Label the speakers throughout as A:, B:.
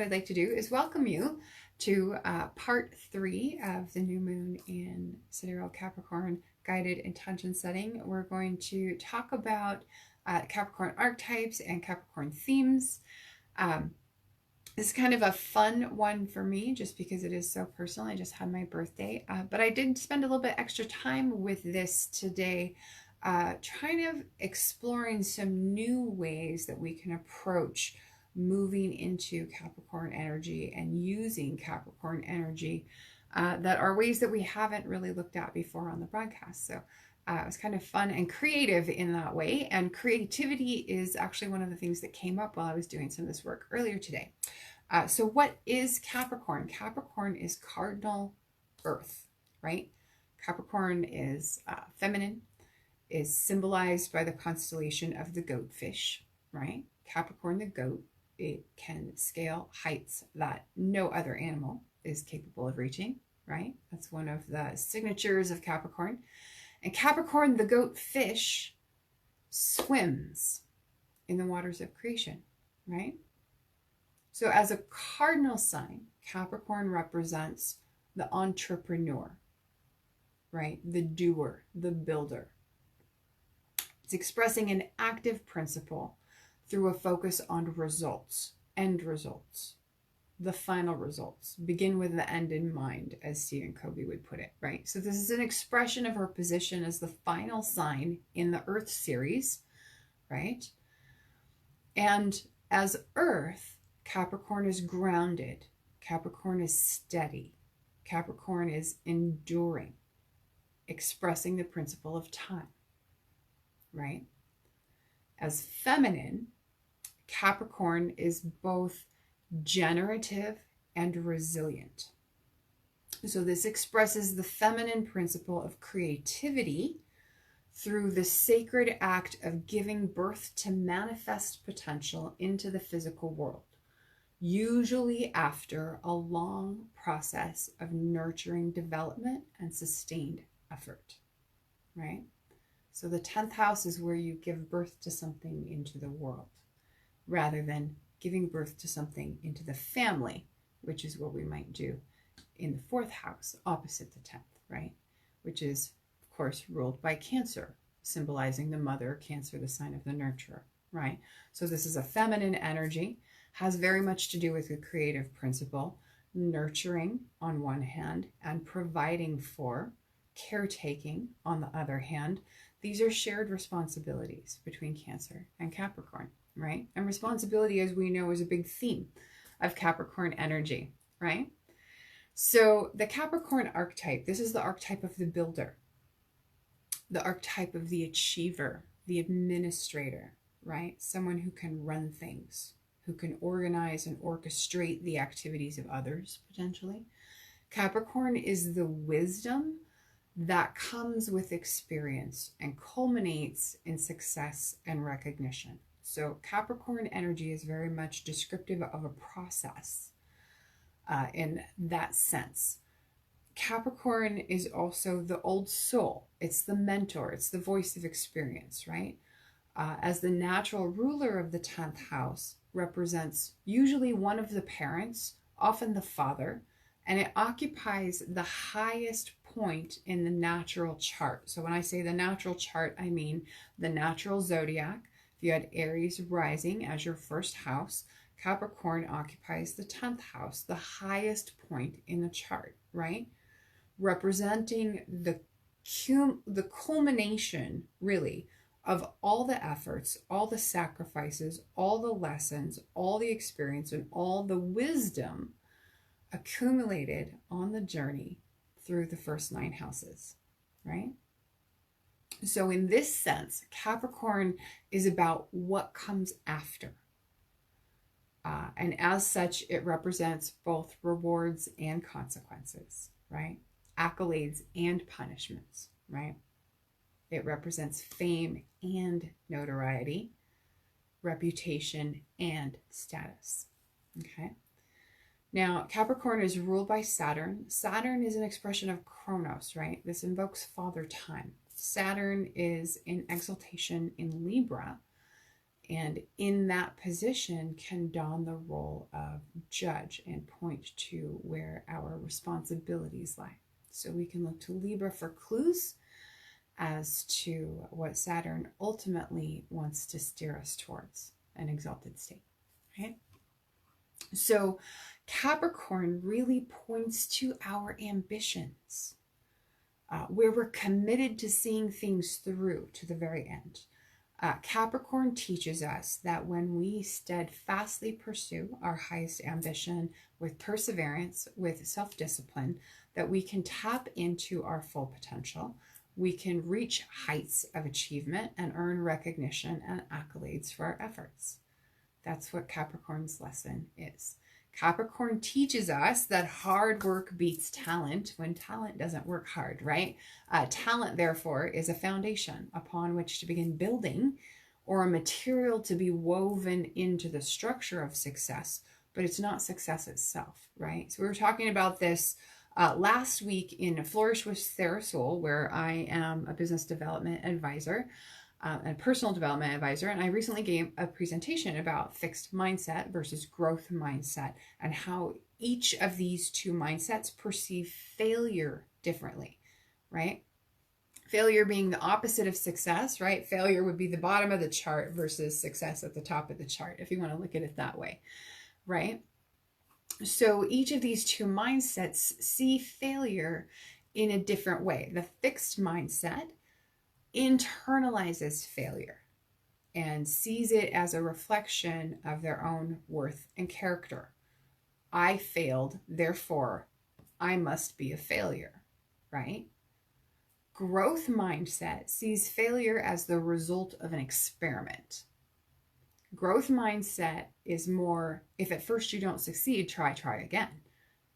A: I'd like to do is welcome you to part 3 of the new moon in Sidereal Capricorn guided intention setting. We're going to talk about Capricorn archetypes and Capricorn themes. This is kind of a fun one for me just because it is so personal. I just had my birthday, but I did spend a little bit extra time with this today, trying of exploring some new ways that we can approach moving into Capricorn energy and using Capricorn energy that are ways that we haven't really looked at before on the broadcast. So it was kind of fun and creative in that way. And creativity is actually one of the things that came up while I was doing some of this work earlier today. So what is Capricorn? Capricorn is cardinal earth, right? Capricorn is feminine, is symbolized by the constellation of the goatfish, right? Capricorn, the goat, it can scale heights that no other animal is capable of reaching, right? That's one of the signatures of Capricorn. And Capricorn, the goat fish, swims in the waters of creation, right? So as a cardinal sign, Capricorn represents the entrepreneur, right? The doer, the builder. It's expressing an active principle through a focus on results, end results, the final results. Begin with the end in mind, as Stephen Covey would put it, right? So this is an expression of her position as the final sign in the Earth series, right? And as Earth, Capricorn is grounded. Capricorn is steady. Capricorn is enduring, expressing the principle of time, right? As feminine, Capricorn is both generative and resilient. So this expresses the feminine principle of creativity through the sacred act of giving birth to manifest potential into the physical world, usually after a long process of nurturing development and sustained effort, right? So the 10th house is where you give birth to something into the world, rather than giving birth to something into the family, which is what we might do in the 4th house, opposite the 10th, right? Which is, of course, ruled by Cancer, symbolizing the mother, Cancer, the sign of the nurturer, right? So this is a feminine energy, has very much to do with the creative principle, nurturing on one hand and providing for, caretaking on the other hand. These are shared responsibilities between Cancer and Capricorn, right? And responsibility, as we know, is a big theme of Capricorn energy, right? So the Capricorn archetype, this is the archetype of the builder, the archetype of the achiever, the administrator, right? Someone who can run things, who can organize and orchestrate the activities of others, potentially. Capricorn is the wisdom that comes with experience and culminates in success and recognition. So Capricorn energy is very much descriptive of a process in that sense. Capricorn is also the old soul. It's the mentor. It's the voice of experience, right? As the natural ruler of the 10th house, represents usually one of the parents, often the father, and it occupies the highest point in the natural chart. So when I say the natural chart, I mean the natural zodiac. If you had Aries rising as your first house, Capricorn occupies the 10th house, the highest point in the chart, right? Representing the culmination, really, of all the efforts, all the sacrifices, all the lessons, all the experience, and all the wisdom accumulated on the journey through the first 9 houses, right? So in this sense, Capricorn is about what comes after. And as such, it represents both rewards and consequences, right? Accolades and punishments, right? It represents fame and notoriety, reputation and status, okay? Now, Capricorn is ruled by Saturn. Saturn is an expression of Chronos, right? This invokes father time. Saturn is in exaltation in Libra, and in that position can don the role of judge and point to where our responsibilities lie. So we can look to Libra for clues as to what Saturn ultimately wants to steer us towards, an exalted state, right? So Capricorn really points to our ambitions, where we're committed to seeing things through to the very end. Capricorn teaches us that when we steadfastly pursue our highest ambition with perseverance, with self-discipline, that we can tap into our full potential. We can reach heights of achievement and earn recognition and accolades for our efforts. That's what Capricorn's lesson is. Capricorn teaches us that hard work beats talent when talent doesn't work hard, right? Talent, therefore, is a foundation upon which to begin building, or a material to be woven into the structure of success, but it's not success itself, right? So we were talking about this last week in Flourish with Sarah Soul, where I am a business development advisor and personal development advisor. And I recently gave a presentation about fixed mindset versus growth mindset and how each of these two mindsets perceive failure differently, right? Failure being the opposite of success, right? Failure would be the bottom of the chart versus success at the top of the chart, if you want to look at it that way, right? So each of these two mindsets see failure in a different way. The fixed mindset internalizes failure and sees it as a reflection of their own worth and character. I failed, therefore I must be a failure, right? Growth mindset sees failure as the result of an experiment. Growth mindset is more, if at first you don't succeed, try again,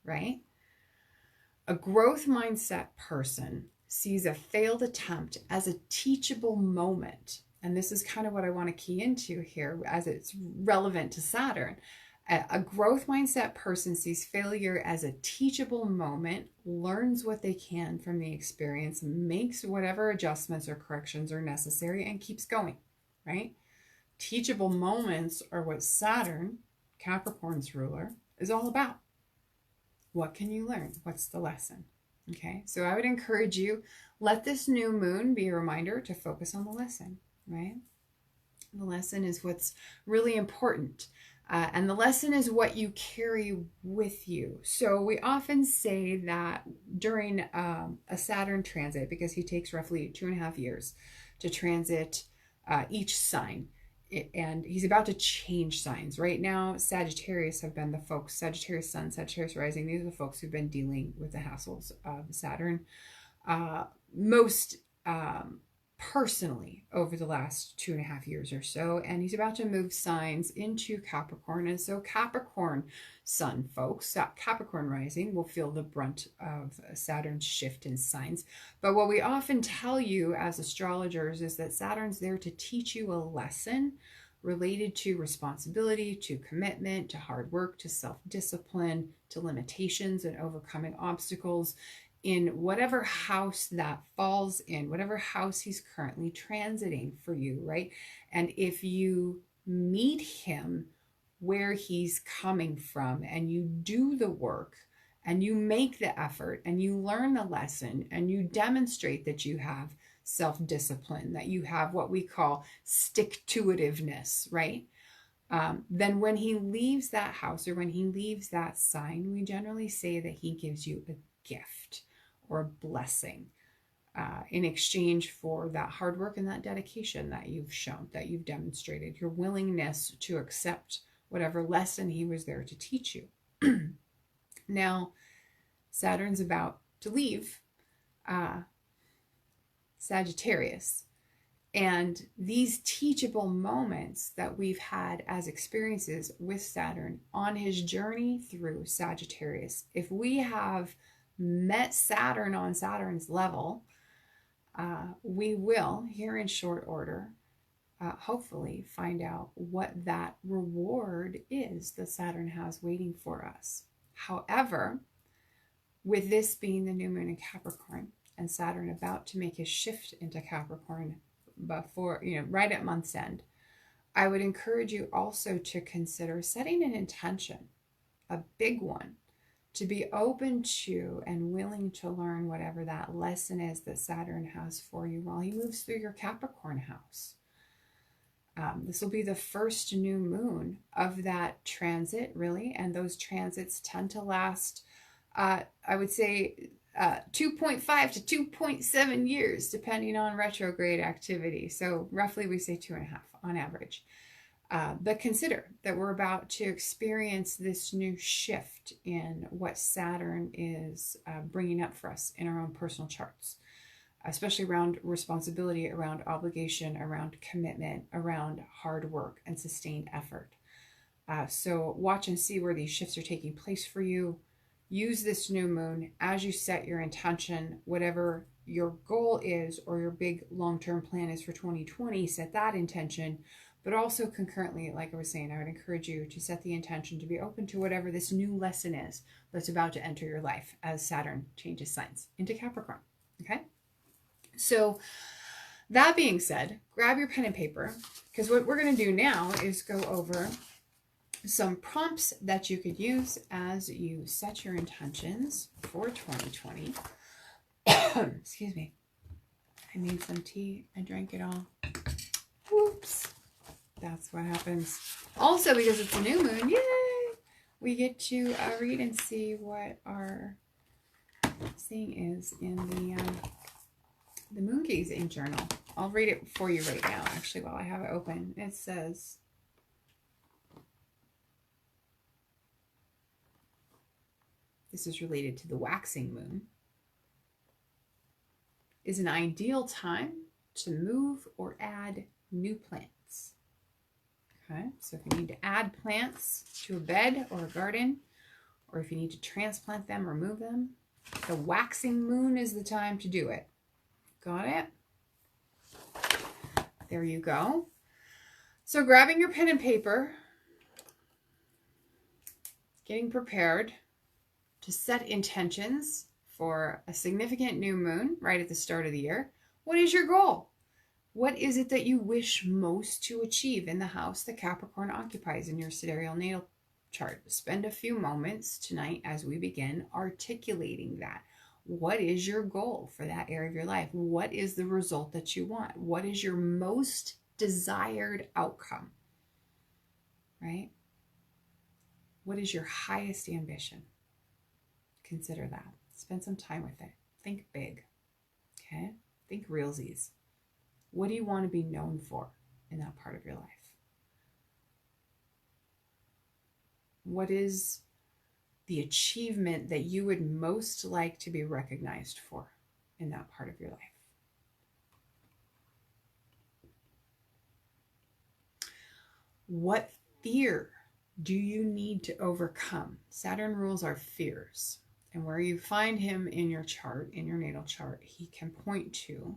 A: right? A growth mindset person sees a failed attempt as a teachable moment. And this is kind of what I want to key into here as it's relevant to Saturn. A growth mindset person sees failure as a teachable moment, learns what they can from the experience, makes whatever adjustments or corrections are necessary, and keeps going, right? Teachable moments are what Saturn, Capricorn's ruler, is all about. What can you learn? What's the lesson? Okay, so I would encourage you, let this new moon be a reminder to focus on the lesson, right? The lesson is what's really important. And the lesson is what you carry with you. So we often say that during a Saturn transit, because he takes roughly 2.5 years to transit each sign, and he's about to change signs. Right now, Sagittarius have been the folks, Sagittarius Sun, Sagittarius Rising, these are the folks who've been dealing with the hassles of Saturn most personally over the last 2.5 years or so. And he's about to move signs into Capricorn. And so Capricorn Sun folks, Capricorn Rising, will feel the brunt of Saturn's shift in signs. But what we often tell you as astrologers is that Saturn's there to teach you a lesson related to responsibility, to commitment, to hard work, to self-discipline, to limitations and overcoming obstacles in whatever house that falls in, whatever house he's currently transiting for you, right? And if you meet him where he's coming from and you do the work and you make the effort and you learn the lesson and you demonstrate that you have self-discipline, that you have what we call stick-to-itiveness, right? Then when he leaves that house or when he leaves that sign, we generally say that he gives you a gift or a blessing in exchange for that hard work and that dedication that you've shown, that you've demonstrated, your willingness to accept whatever lesson he was there to teach you. Now, Saturn's about to leave Sagittarius. And these teachable moments that we've had as experiences with Saturn on his journey through Sagittarius, if we have met Saturn on Saturn's level, we will, here in short order, hopefully find out what that reward is that Saturn has waiting for us. However, with this being the new moon in Capricorn and Saturn about to make his shift into Capricorn before, right at month's end, I would encourage you also to consider setting an intention, a big one, to be open to and willing to learn whatever that lesson is that Saturn has for you while he moves through your Capricorn house. This will be the first new moon of that transit, really, and those transits tend to last, I would say, 2.5 to 2.7 years, depending on retrograde activity. So roughly we say 2.5 on average. But consider that we're about to experience this new shift in what Saturn is bringing up for us in our own personal charts, especially around responsibility, around obligation, around commitment, around hard work and sustained effort. So watch and see where these shifts are taking place for you. Use this new moon as you set your intention, whatever your goal is or your big long-term plan is for 2020, set that intention. But also concurrently, like I was saying, I would encourage you to set the intention to be open to whatever this new lesson is that's about to enter your life as Saturn changes signs into Capricorn. Okay? So that being said, grab your pen and paper, because what we're going to do now is go over some prompts that you could use as you set your intentions for 2020. Excuse me. I made some tea. I drank it all. Whoops. That's what happens. Also, because it's a new moon, yay! We get to read and see what our saying is in the moon gazing journal. I'll read it for you right now, actually, while I have it open. It says, this is related to the waxing moon, is an ideal time to move or add new plants. Okay, so if you need to add plants to a bed or a garden, or if you need to transplant them or move them, the waxing moon is the time to do it. Got it? There you go. So grabbing your pen and paper, getting prepared to set intentions for a significant new moon right at the start of the year. What is your goal? What is it that you wish most to achieve in the house that Capricorn occupies in your sidereal natal chart? Spend a few moments tonight as we begin articulating that. What is your goal for that area of your life? What is the result that you want? What is your most desired outcome? Right? What is your highest ambition? Consider that. Spend some time with it. Think big. Okay? Think realsies. What do you want to be known for in that part of your life? What is the achievement that you would most like to be recognized for in that part of your life? What fear do you need to overcome? Saturn rules our fears. And where you find him in your chart, in your natal chart, he can point to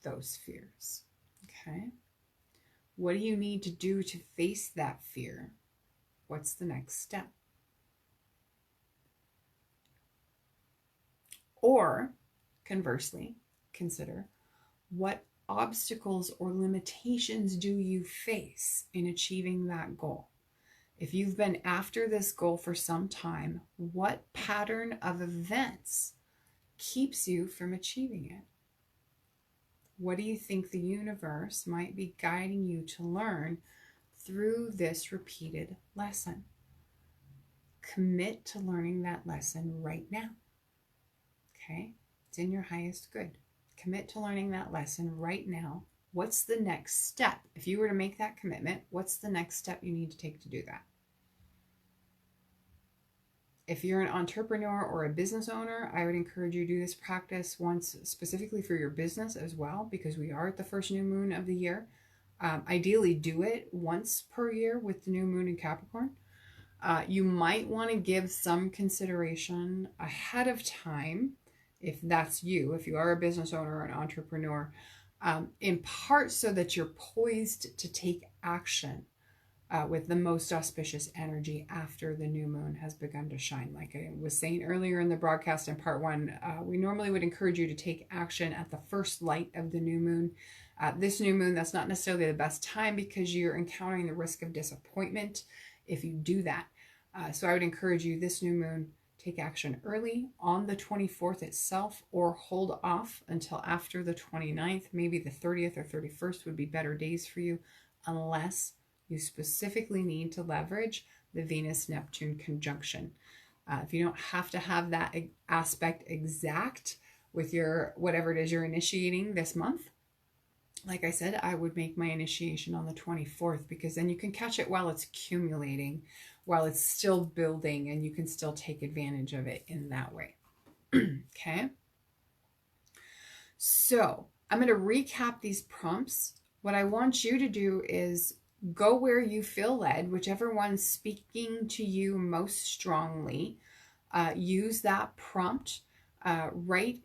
A: those fears. Okay? What do you need to do to face that fear? What's the next step? Or, conversely, consider what obstacles or limitations do you face in achieving that goal? If you've been after this goal for some time, what pattern of events keeps you from achieving it? What do you think the universe might be guiding you to learn through this repeated lesson? Commit to learning that lesson right now. Okay? It's in your highest good. Commit to learning that lesson right now. What's the next step? If you were to make that commitment, what's the next step you need to take to do that? If you're an entrepreneur or a business owner, I would encourage you to do this practice once specifically for your business as well, because we are at the first new moon of the year. Ideally, do it once per year with the new moon in Capricorn. You might want to give some consideration ahead of time, if that's you, if you are a business owner or an entrepreneur, in part so that you're poised to take action with the most auspicious energy after the new moon has begun to shine. Like I was saying earlier in the broadcast in part one, we normally would encourage you to take action at the first light of the new moon. This new moon, that's not necessarily the best time because you're encountering the risk of disappointment if you do that. So I would encourage you this new moon, take action early on the 24th itself, or hold off until after the 29th. Maybe the 30th or 31st would be better days for you, unless you specifically need to leverage the Venus-Neptune conjunction. If you don't have to have that aspect exact with your whatever it is you're initiating this month, like I said, I would make my initiation on the 24th, because then you can catch it while it's accumulating, while it's still building, and you can still take advantage of it in that way. Okay. So I'm going to recap these prompts. What I want you to do is go where you feel led, whichever one's speaking to you most strongly. Use that prompt. Write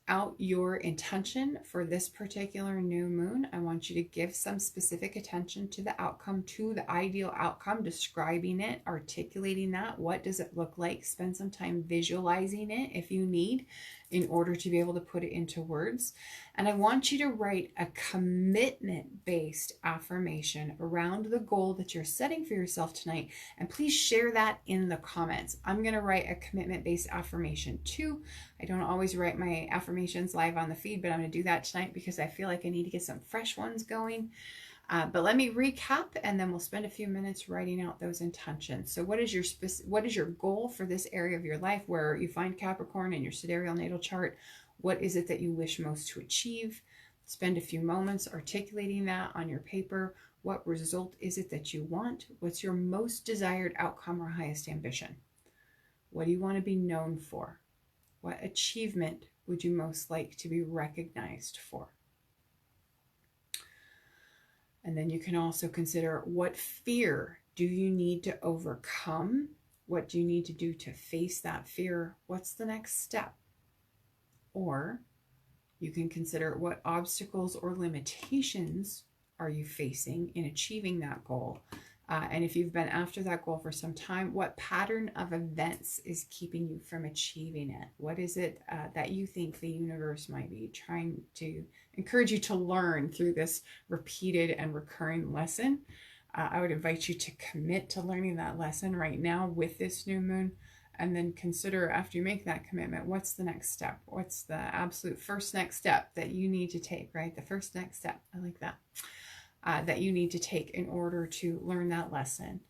A: out your intention for this particular new moon. I want you to give some specific attention to the outcome, to the ideal outcome, describing it, articulating that. What does it look like? Spend some time visualizing it if you need, in order to be able to put it into words. And I want you to write a commitment-based affirmation around the goal that you're setting for yourself tonight. And please share that in the comments. I'm going to write a commitment-based affirmation too. I don't always write my affirmations live on the feed, but I'm going to do that tonight because I feel like I need to get some fresh ones going. But let me recap, and then we'll spend a few minutes writing out those intentions. So what is your goal for this area of your life where you find Capricorn in your sidereal natal chart? What is it that you wish most to achieve? Spend a few moments articulating that on your paper. What result is it that you want? What's your most desired outcome or highest ambition? What do you want to be known for? What achievement would you most like to be recognized for? And then you can also consider, what fear do you need to overcome? What do you need to do to face that fear? What's the next step? Or you can consider, what obstacles or limitations are you facing in achieving that goal? And if you've been after that goal for some time, what pattern of events is keeping you from achieving it? What is it that you think the universe might be trying to encourage you to learn through this repeated and recurring lesson? I would invite you to commit to learning that lesson right now with this new moon, and then consider, after you make that commitment, what's the next step? What's the absolute first next step that you need to take, right? The first next step. I like that. That you need to take in order to learn that lesson.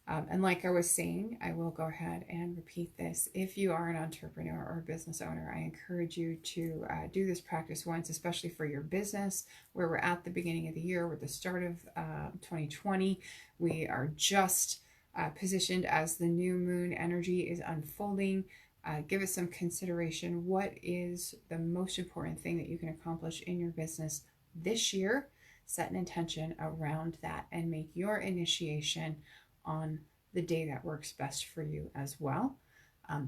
A: And like I was saying, I will go ahead and repeat this. If you are an entrepreneur or a business owner, I encourage you to do this practice once, especially for your business, where we're at the beginning of the year. We're at the start of 2020. We are just positioned as the new moon energy is unfolding. Give it some consideration. What is the most important thing that you can accomplish in your business this year? Set an intention around that and make your initiation on the day that works best for you as well.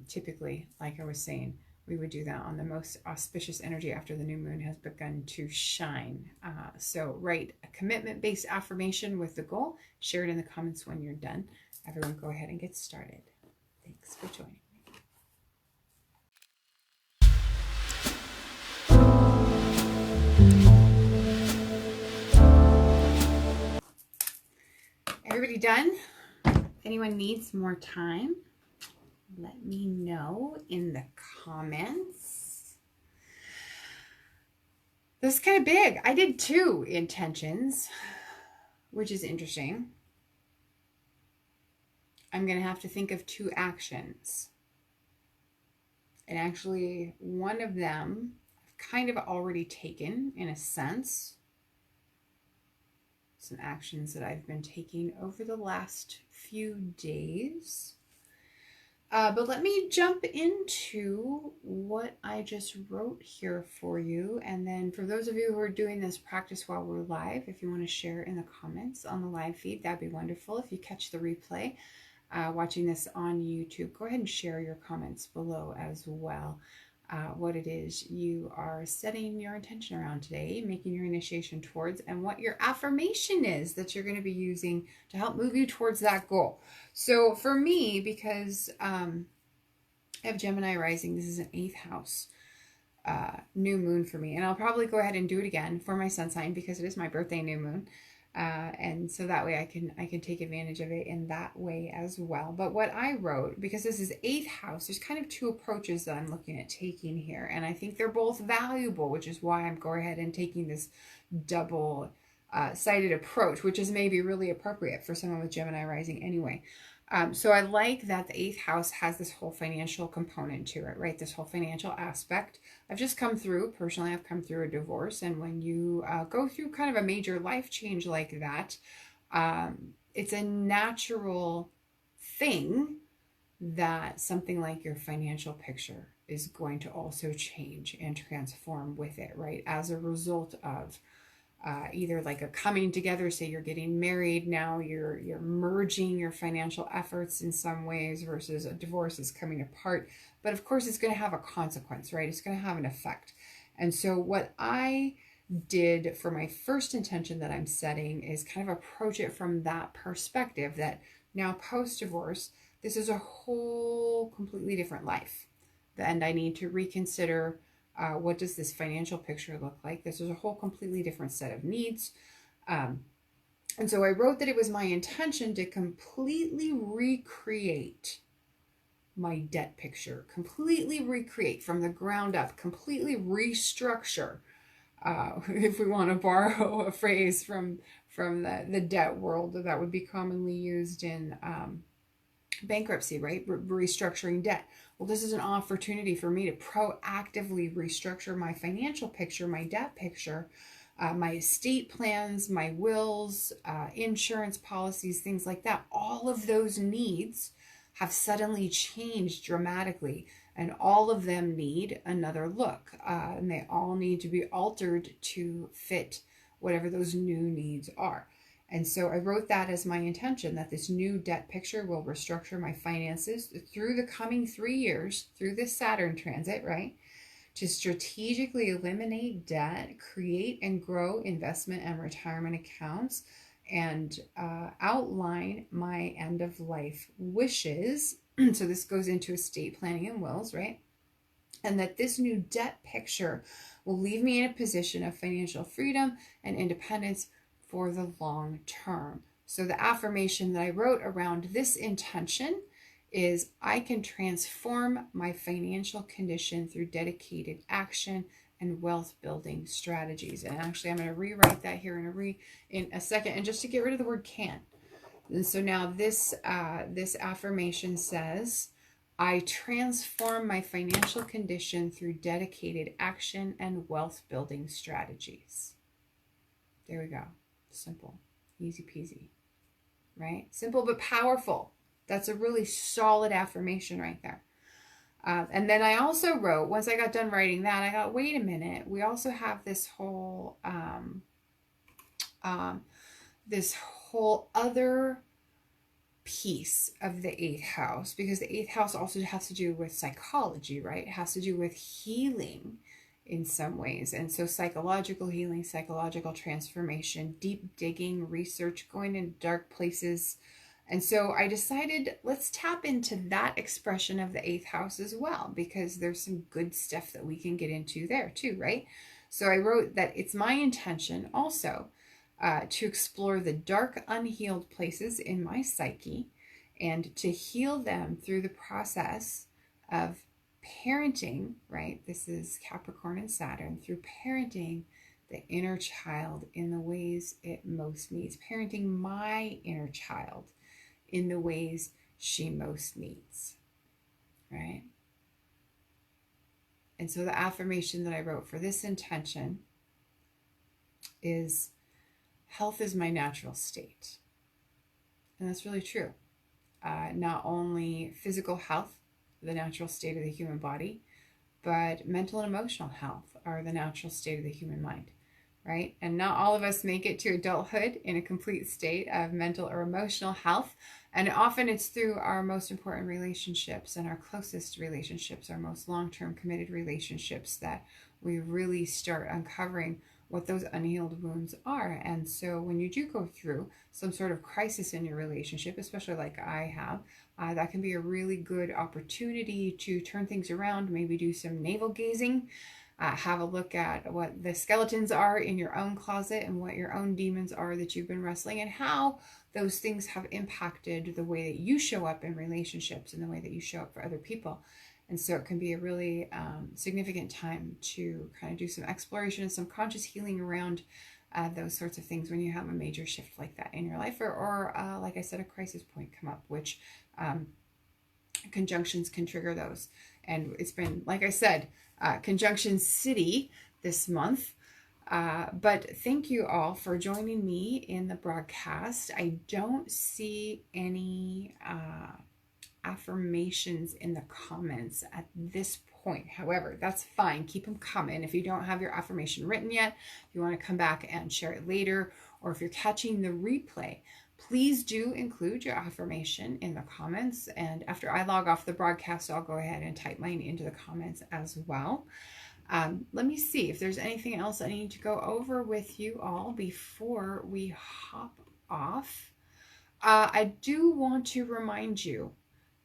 A: Typically, like I was saying, we would do that on the most auspicious energy after the new moon has begun to shine. So write a commitment-based affirmation with the goal. Share it in the comments when you're done. Everyone go ahead and get started. Thanks for joining me. Everybody done? If anyone needs more time, let me know in the comments. This is kind of big. I did 2 intentions, which is interesting. I'm going to have to think of 2 actions. And actually, one of them I've kind of already taken, in a sense. Some actions that I've been taking over the last few days. But let me jump into what I just wrote here for you. And then for those of you who are doing this practice while we're live, if you want to share in the comments on the live feed, that'd be wonderful. If you catch the replay, watching this on YouTube, go ahead and share your comments below as well. what it is you are setting your intention around today, making your initiation towards, and what your affirmation is that you're going to be using to help move you towards that goal. So for me, because I have Gemini rising, this is an 8th house new moon for me. And I'll probably go ahead and do it again for my sun sign because it is my birthday new moon. And so that way I can take advantage of it in that way as well. But what I wrote, because this is 8th house, there's kind of 2 approaches that I'm looking at taking here. And I think they're both valuable, which is why I'm going ahead and taking this double sided approach, which is maybe really appropriate for someone with Gemini rising anyway. So I like that the 8th house has this whole financial component to it, right? This whole financial aspect. I've just come through, personally, I've come through a divorce. And when you go through kind of a major life change like that, it's a natural thing that something like your financial picture is going to also change and transform with it, right? As a result of either like a coming together, say you're getting married, now you're merging your financial efforts in some ways, versus a divorce is coming apart. But of course it's going to have a consequence, right? It's going to have an effect. And so what I did for my first intention that I'm setting is kind of approach it from that perspective, that now post-divorce, this is a whole completely different life. And I need to reconsider what does this financial picture look like? This is a whole completely different set of needs. And so I wrote that it was my intention to completely recreate my debt picture, completely recreate from the ground up, completely restructure, if we want to borrow a phrase from the debt world that would be commonly used in bankruptcy, right? Restructuring debt. Well, this is an opportunity for me to proactively restructure my financial picture, my debt picture, my estate plans, my wills, insurance policies, things like that. All of those needs have suddenly changed dramatically, and all of them need another look, and they all need to be altered to fit whatever those new needs are. And so I wrote that as my intention, that this new debt picture will restructure my finances through the coming 3 years, through this Saturn transit, right? To strategically eliminate debt, create and grow investment and retirement accounts, and outline my end of life wishes. So this goes into estate planning and wills, right? And that this new debt picture will leave me in a position of financial freedom and independence for the long term. So the affirmation that I wrote around this intention is, I can transform my financial condition through dedicated action and wealth building strategies. And actually I'm going to rewrite that here in a second, and just to get rid of the word can. And so now this affirmation says, I transform my financial condition through dedicated action and wealth building strategies. There we go. Simple, easy peasy, right? Simple but powerful. That's a really solid affirmation right there. And then I also wrote, once I got done writing that, I thought, wait a minute, we also have this whole other piece of the 8th house, because the 8th house also has to do with psychology, right? It has to do with healing in some ways. And so psychological healing, psychological transformation, deep digging, research, going into dark places. And so I decided, let's tap into that expression of the 8th house as well, because there's some good stuff that we can get into there too, right? So I wrote that it's my intention also to explore the dark, unhealed places in my psyche and to heal them through the process of parenting, right? This is Capricorn and Saturn, through parenting the inner child in the ways it most needs, parenting my inner child in the ways she most needs, right? And so the affirmation that I wrote for this intention is, health is my natural state. And that's really true. Not only physical health, the natural state of the human body, but mental and emotional health are the natural state of the human mind, right? And not all of us make it to adulthood in a complete state of mental or emotional health. And often it's through our most important relationships and our closest relationships, our most long-term committed relationships, that we really start uncovering what those unhealed wounds are. And so when you do go through some sort of crisis in your relationship, especially like I have, that can be a really good opportunity to turn things around, maybe do some navel gazing, have a look at what the skeletons are in your own closet and what your own demons are that you've been wrestling, and how those things have impacted the way that you show up in relationships and the way that you show up for other people. And so it can be a really significant time to kind of do some exploration and some conscious healing around those sorts of things when you have a major shift like that in your life, or like I said, a crisis point come up, which conjunctions can trigger those. And it's been, like I said, conjunction city this month. But thank you all for joining me in the broadcast. I don't see any affirmations in the comments at this point. However, that's fine. Keep them coming. If you don't have your affirmation written yet, if you want to come back and share it later, or if you're catching the replay, please do include your affirmation in the comments. And after I log off the broadcast, I'll go ahead and type mine into the comments as well. Let me see if there's anything else I need to go over with you all before we hop off. I do want to remind you,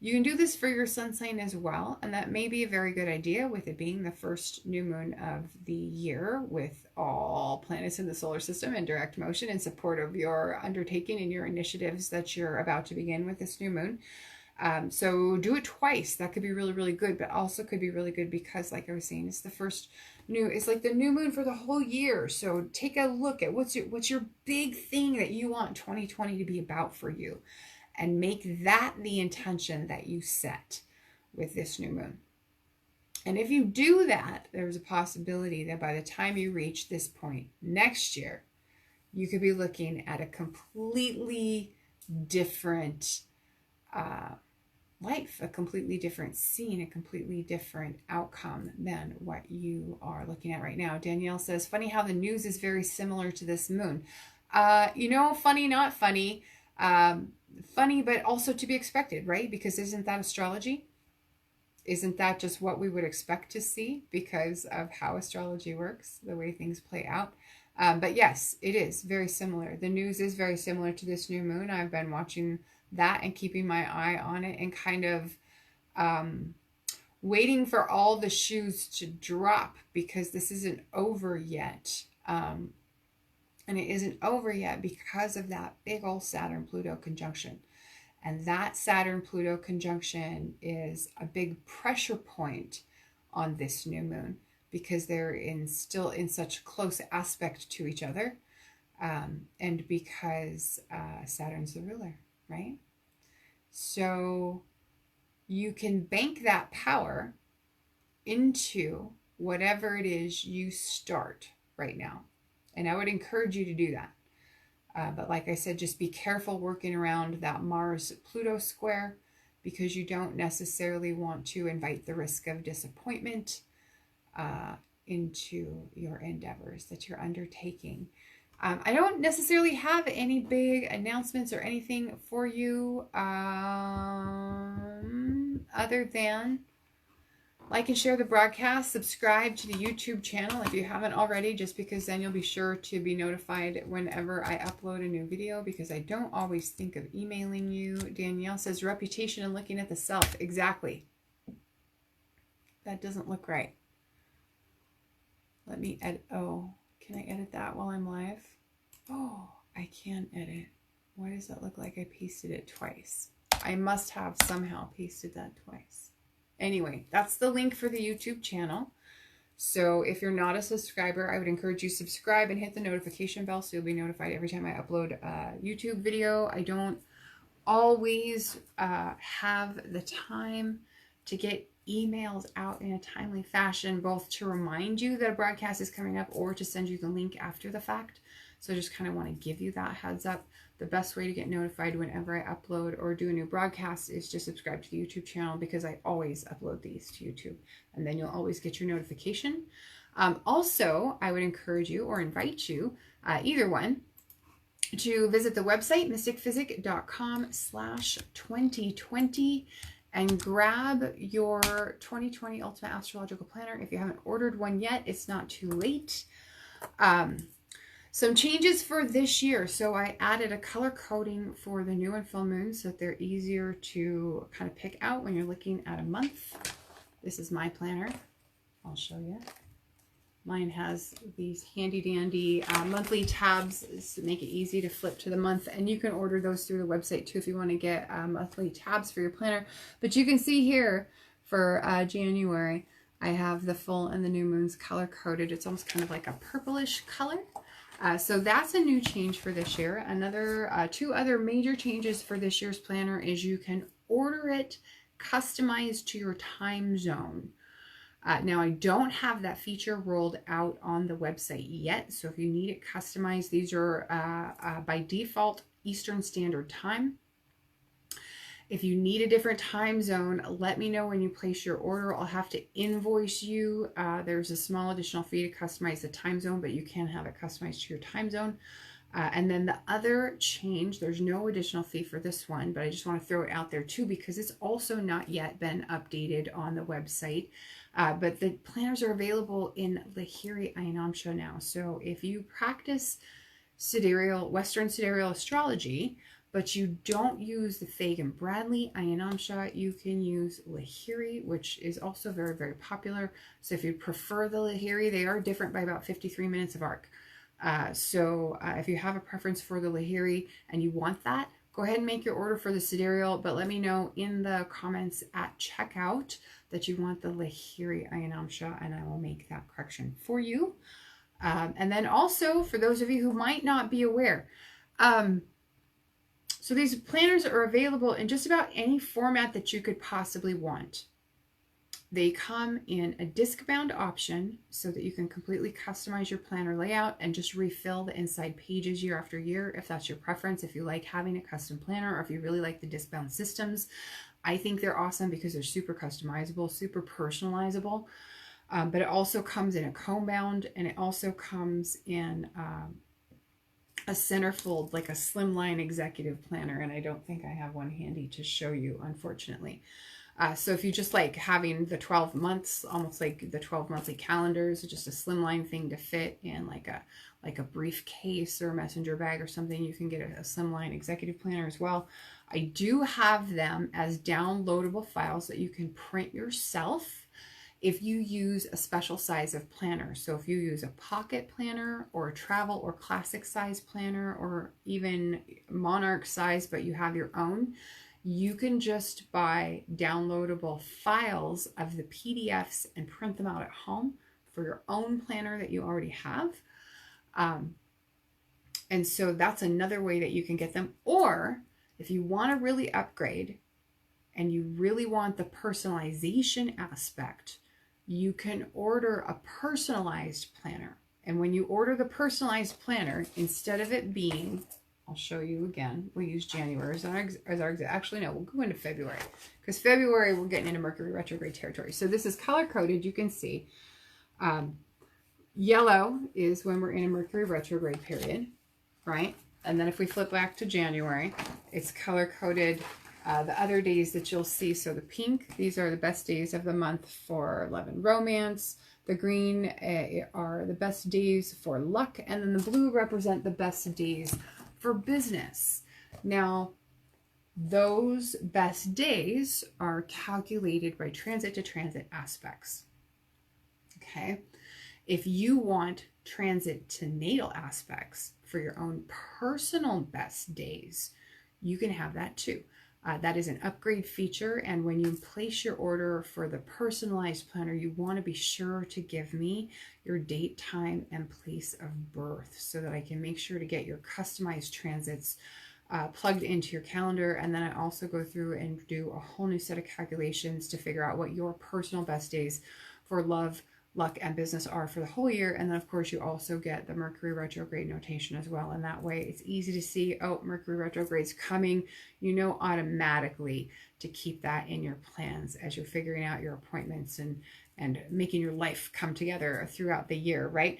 A: you can do this for your sun sign as well, and that may be a very good idea with it being the first new moon of the year, with all planets in the solar system in direct motion in support of your undertaking and your initiatives that you're about to begin with this new moon. So do it twice. That could be really, really good, but also could be really good because, like I was saying, it's the first it's like the new moon for the whole year. So take a look at what's your big thing that you want 2020 to be about for you, and make that the intention that you set with this new moon. And if you do that, there's a possibility that by the time you reach this point next year, you could be looking at a completely different life, a completely different scene, a completely different outcome than what you are looking at right now. Danielle says, funny how the news is very similar to this moon. Funny, not funny. Funny, but also to be expected, right? Because isn't that astrology? Isn't that just what we would expect to see because of how astrology works, the way things play out? But yes, it is very similar. The news is very similar to this new moon. I've been watching that and keeping my eye on it and kind of waiting for all the shoes to drop, because this isn't over yet. And it isn't over yet because of that big old Saturn-Pluto conjunction. And that Saturn-Pluto conjunction is a big pressure point on this new moon, because they're still in such close aspect to each other. And because Saturn's the ruler, right? So you can bank that power into whatever it is you start right now. And I would encourage you to do that. But like I said, just be careful working around that Mars-Pluto square, because you don't necessarily want to invite the risk of disappointment into your endeavors that you're undertaking. I don't necessarily have any big announcements or anything for you other than like and share the broadcast, subscribe to the YouTube channel if you haven't already, just because then you'll be sure to be notified whenever I upload a new video, because I don't always think of emailing you. Danielle says reputation and looking at the self. Exactly. That doesn't look right. Let me edit. Oh, can I edit that while I'm live? Oh, I can edit. Why does that look like I pasted it twice? I must have somehow pasted that twice. Anyway, that's the link for the YouTube channel. So if you're not a subscriber, I would encourage you to subscribe and hit the notification bell so you'll be notified every time I upload a YouTube video. I don't always have the time to get emails out in a timely fashion, both to remind you that a broadcast is coming up or to send you the link after the fact. So I just kind of want to give you that heads up. The best way to get notified whenever I upload or do a new broadcast is to subscribe to the YouTube channel, because I always upload these to YouTube, and then you'll always get your notification. Also, I would encourage you or invite you, either one, to visit the website mystickphysick.com/2020 and grab your 2020 Ultimate Astrological Planner. If you haven't ordered one yet, it's not too late. Some changes for this year. So I added a color coding for the new and full moon so that they're easier to kind of pick out when you're looking at a month. This is my planner. I'll show you. Mine has these handy dandy monthly tabs to make it easy to flip to the month. And you can order those through the website too if you want to get monthly tabs for your planner. But you can see here for January, I have the full and the new moons color coded. It's almost kind of like a purplish color. So that's a new change for this year. Another two other major changes for this year's planner is you can order it customized to your time zone. Now, I don't have that feature rolled out on the website yet, so if you need it customized, these are by default Eastern Standard Time. If you need a different time zone, let me know when you place your order. I'll have to invoice you. There's a small additional fee to customize the time zone, but you can have it customized to your time zone. And then the other change, there's no additional fee for this one, but I just want to throw it out there too because it's also not yet been updated on the website. But the planners are available in Lahiri Ayanamsha now. So if you practice sidereal, Western sidereal astrology, but you don't use the Fagan Bradley Ayanamsha, you can use Lahiri, which is also very, very popular. So if you prefer the Lahiri, they are different by about 53 minutes of arc. So if you have a preference for the Lahiri and you want that, go ahead and make your order for the sidereal, but let me know in the comments at checkout that you want the Lahiri Ayanamsha, and I will make that correction for you. And then also, for those of you who might not be aware, so these planners are available in just about any format that you could possibly want. They come in a disc-bound option so that you can completely customize your planner layout and just refill the inside pages year after year if that's your preference, if you like having a custom planner or if you really like the disc-bound systems. I think they're awesome because they're super customizable, super personalizable, but it also comes in a comb-bound and it also comes in a centerfold, like a slimline executive planner, and I don't think I have one handy to show you, unfortunately. So if you just like having the 12 months, almost like the 12 monthly calendars, just a slimline thing to fit in like a briefcase or a messenger bag or something, you can get a slimline executive planner as well. I do have them as downloadable files that you can print yourself if you use a special size of planner. So if you use a pocket planner or a travel or classic size planner or even monarch size, but you have your own, you can just buy downloadable files of the PDFs and print them out at home for your own planner that you already have. And so that's another way that you can get them. Or if you want to really upgrade and you really want the personalization aspect, you can order a personalized planner. And when you order the personalized planner, instead of it being, I'll show you again, we'll use January as our actually no, we'll go into February, because February we're getting into Mercury retrograde territory. So this is color coded, you can see. Yellow is when we're in a Mercury retrograde period, right? And then if we flip back to January, it's color coded the other days that you'll see. So the pink, these are the best days of the month for love and romance. The green are the best days for luck. And then the blue represent the best days for business. Now, those best days are calculated by transit to transit aspects. Okay. If you want transit to natal aspects for your own personal best days, you can have that too. That is an upgrade feature, and when you place your order for the personalized planner, you want to be sure to give me your date, time, and place of birth so that I can make sure to get your customized transits plugged into your calendar. And then I also go through and do a whole new set of calculations to figure out what your personal best days for love, luck, and business are for the whole year. And then of course you also get the Mercury retrograde notation as well, and that way it's easy to see, oh, Mercury retrograde's coming, you know, automatically to keep that in your plans as you're figuring out your appointments and and making your life come together throughout the year, right?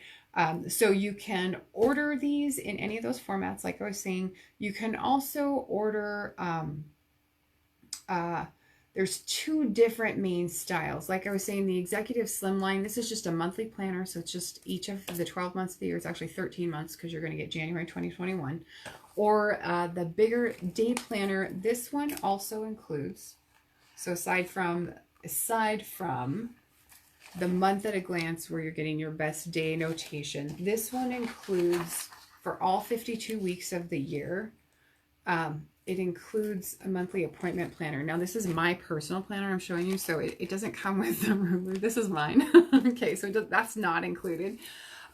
A: So you can order these in any of those formats, like I was saying. You can also order, there's 2 different main styles. Like I was saying, the Executive Slimline, this is just a monthly planner. So it's just each of the 12 months of the year. It's actually 13 months because you're going to get January 2021. Or the bigger day planner, this one also includes, so aside from the month at a glance where you're getting your best day notation, this one includes, for all 52 weeks of the year, it includes a monthly appointment planner. Now, this is my personal planner I'm showing you, so it doesn't come with the ruler. This is mine. Okay, so that's not included.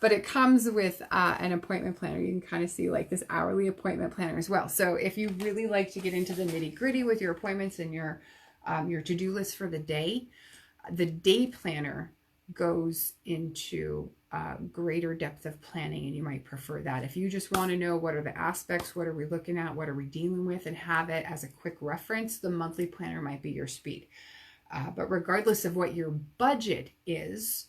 A: But it comes with an appointment planner. You can kind of see like this hourly appointment planner as well. So if you really like to get into the nitty-gritty with your appointments and your to-do list for the day planner goes into greater depth of planning, and you might prefer that. If you just want to know what are the aspects, what are we looking at, what are we dealing with, and have it as a quick reference, the monthly planner might be your speed. But regardless of what your budget is,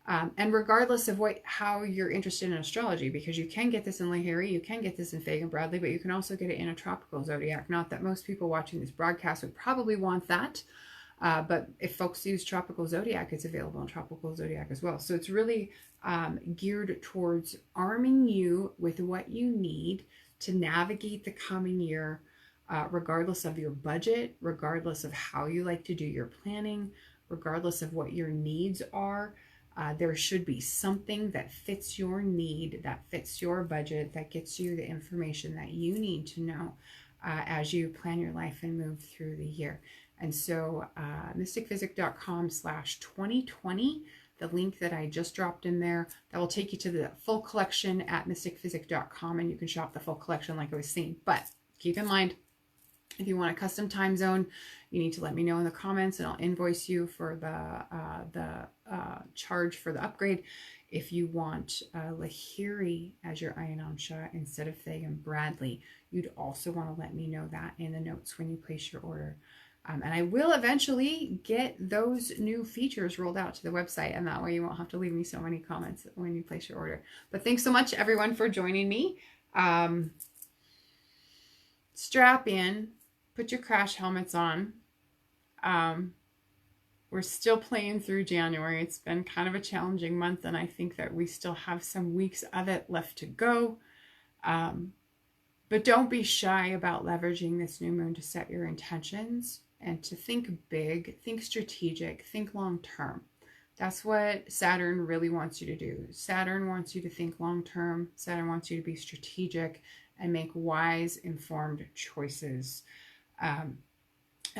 A: and regardless of how you're interested in astrology, because you can get this in Lahiri, you can get this in Fagan Bradley, but you can also get it in a tropical zodiac. Not that most people watching this broadcast would probably want that, but if folks use tropical zodiac, it's available in tropical zodiac as well. So it's really geared towards arming you with what you need to navigate the coming year, regardless of your budget, regardless of how you like to do your planning, regardless of what your needs are. There should be something that fits your need, that fits your budget, that gets you the information that you need to know as you plan your life and move through the year. And so mystickphysick.com/2020, the link that I just dropped in there, that will take you to the full collection at mystickphysick.com, and you can shop the full collection like I was saying. But keep in mind, if you want a custom time zone, you need to let me know in the comments, and I'll invoice you for the charge for the upgrade. If you want Lahiri as your Ayanamsha instead of Fagan Bradley, you'd also want to let me know that in the notes when you place your order. And I will eventually get those new features rolled out to the website, and that way you won't have to leave me so many comments when you place your order. But thanks so much, everyone, for joining me. Strap in, put your crash helmets on. We're still playing through January. It's been kind of a challenging month, and I think that we still have some weeks of it left to go. But don't be shy about leveraging this new moon to set your intentions and to think big, think strategic, think long-term. That's what Saturn really wants you to do. Saturn wants you to think long-term. Saturn wants you to be strategic and make wise, informed choices. And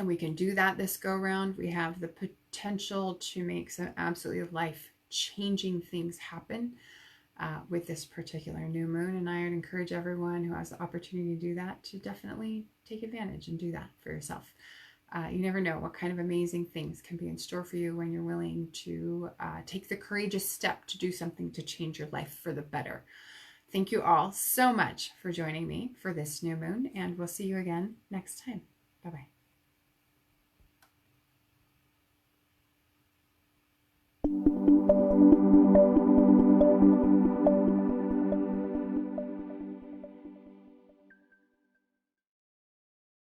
A: we can do that this go-round. We have the potential to make some absolutely life-changing things happen with this particular new moon. And I would encourage everyone who has the opportunity to do that to definitely take advantage and do that for yourself. You never know what kind of amazing things can be in store for you when you're willing to take the courageous step to do something to change your life for the better. Thank you all so much for joining me for this new moon, and we'll see you again next time. Bye-bye.